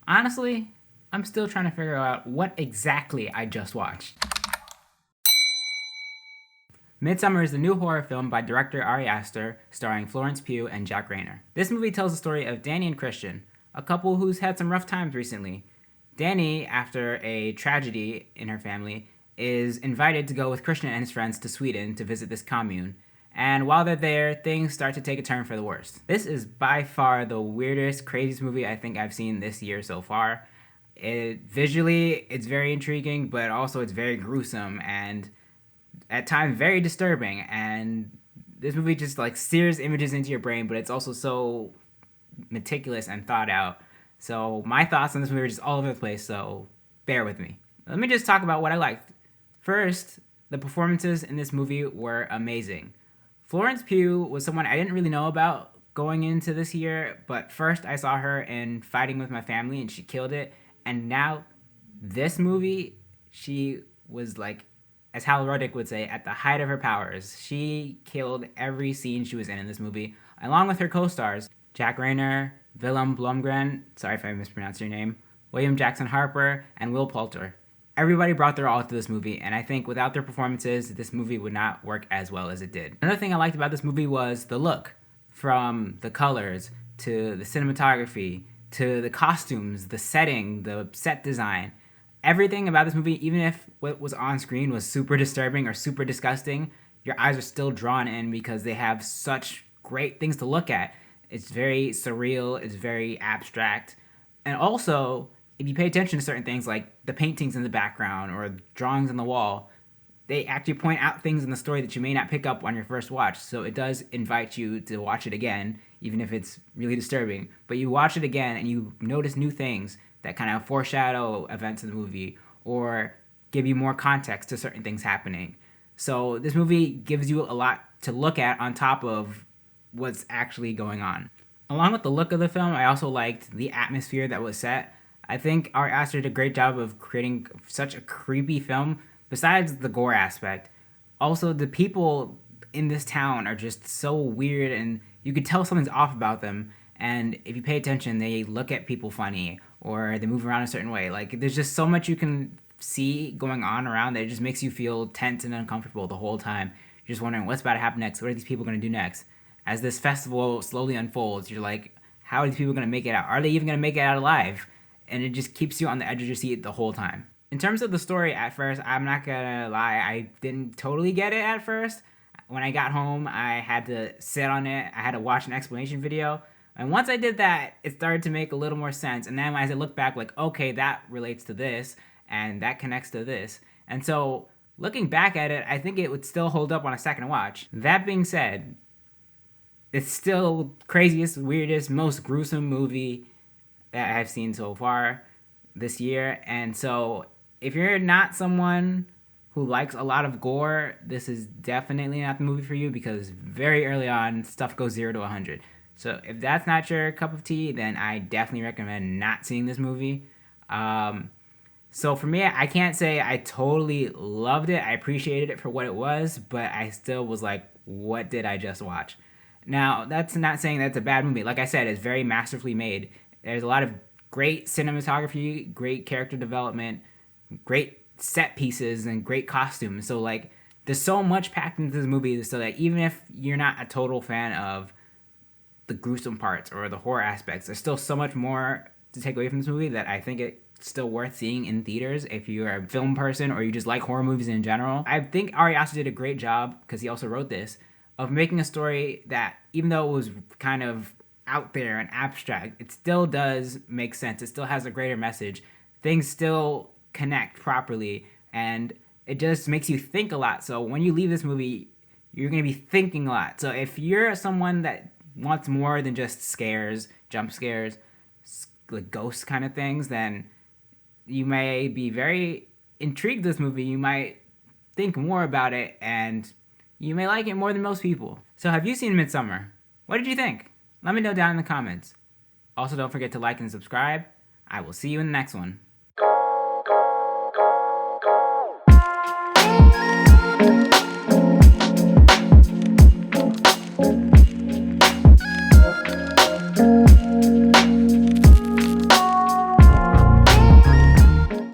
Honestly, I'm still trying to figure out what exactly I just watched. Midsommar is the new horror film by director Ari Aster, starring Florence Pugh and Jack Reynor. This movie tells the story of Danny and Christian, a couple who's had some rough times recently. Danny, after a tragedy in her family, is invited to go with Christian and his friends to Sweden to visit this commune. And while they're there, things start to take a turn for the worst. This is by far the weirdest, craziest movie I think I've seen this year so far. Visually, it's very intriguing, but also it's very gruesome and at times very disturbing. And this movie just like sears images into your brain, but it's also so meticulous and thought out. So my thoughts on this movie are just all over the place, so bear with me. Let me just talk about what I liked. First, the performances in this movie were amazing. Florence Pugh was someone I didn't really know about going into this year, but first I saw her in Fighting with My Family and she killed it. And now, this movie, she was like, as Hal Rudnick would say, at the height of her powers. She killed every scene she was in this movie, along with her co-stars, Jack Reynor, Willem Blomgren, sorry if I mispronounced your name, William Jackson Harper, and Will Poulter. Everybody brought their all to this movie, and I think without their performances, this movie would not work as well as it did. Another thing I liked about this movie was the look. From the colors, to the cinematography, to the costumes, the setting, the set design. Everything about this movie, even if what was on screen was super disturbing or super disgusting, your eyes are still drawn in because they have such great things to look at. It's very surreal, it's very abstract. And also, if you pay attention to certain things like the paintings in the background or drawings on the wall, they actually point out things in the story that you may not pick up on your first watch. So it does invite you to watch it again, even if it's really disturbing. But you watch it again and you notice new things that kind of foreshadow events in the movie or give you more context to certain things happening. So this movie gives you a lot to look at on top of what's actually going on. Along with the look of the film, I also liked the atmosphere that was set. I think Ari Aster did a great job of creating such a creepy film, besides the gore aspect. Also, the people in this town are just so weird, and you could tell something's off about them. And if you pay attention, they look at people funny, or they move around a certain way. Like, there's just so much you can see going on around that it just makes you feel tense and uncomfortable the whole time. You're just wondering what's about to happen next. What are these people going to do next? As this festival slowly unfolds, you're like, how are these people going to make it out? Are they even going to make it out alive? And it just keeps you on the edge of your seat the whole time. In terms of the story, at first, I'm not gonna lie, I didn't totally get it at first. When I got home, I had to sit on it. I had to watch an explanation video. And once I did that, it started to make a little more sense. And then as I look back, like, okay, that relates to this, and that connects to this. And so, looking back at it, I think it would still hold up on a second watch. That being said, it's still craziest, weirdest, most gruesome movie that I've seen so far this year. And so, if you're not someone who likes a lot of gore, this is definitely not the movie for you because very early on, stuff goes 0 to 100. So if that's not your cup of tea, then I definitely recommend not seeing this movie. So for me, I can't say I totally loved it. I appreciated it for what it was, but I still was like, what did I just watch? Now, that's not saying that's a bad movie. Like I said, it's very masterfully made. There's a lot of great cinematography, great character development, great set pieces, and great costumes. So, like, there's so much packed into this movie so that even if you're not a total fan of the gruesome parts or the horror aspects, there's still so much more to take away from this movie that I think it's still worth seeing in theaters if you're a film person or you just like horror movies in general. I think Ari Aster did a great job, because he also wrote this, of making a story that, even though it was kind of out there and abstract, it still does make sense. It still has a greater message. Things still connect properly, and it just makes you think a lot. So when you leave this movie, you're going to be thinking a lot. So if you're someone that wants more than just scares, jump scares, like ghost kind of things, then you may be very intrigued with this movie. You might think more about it, and you may like it more than most people. So have you seen Midsommar? What did you think? Let me know down in the comments. Also, don't forget to like and subscribe. I will see you in the next one.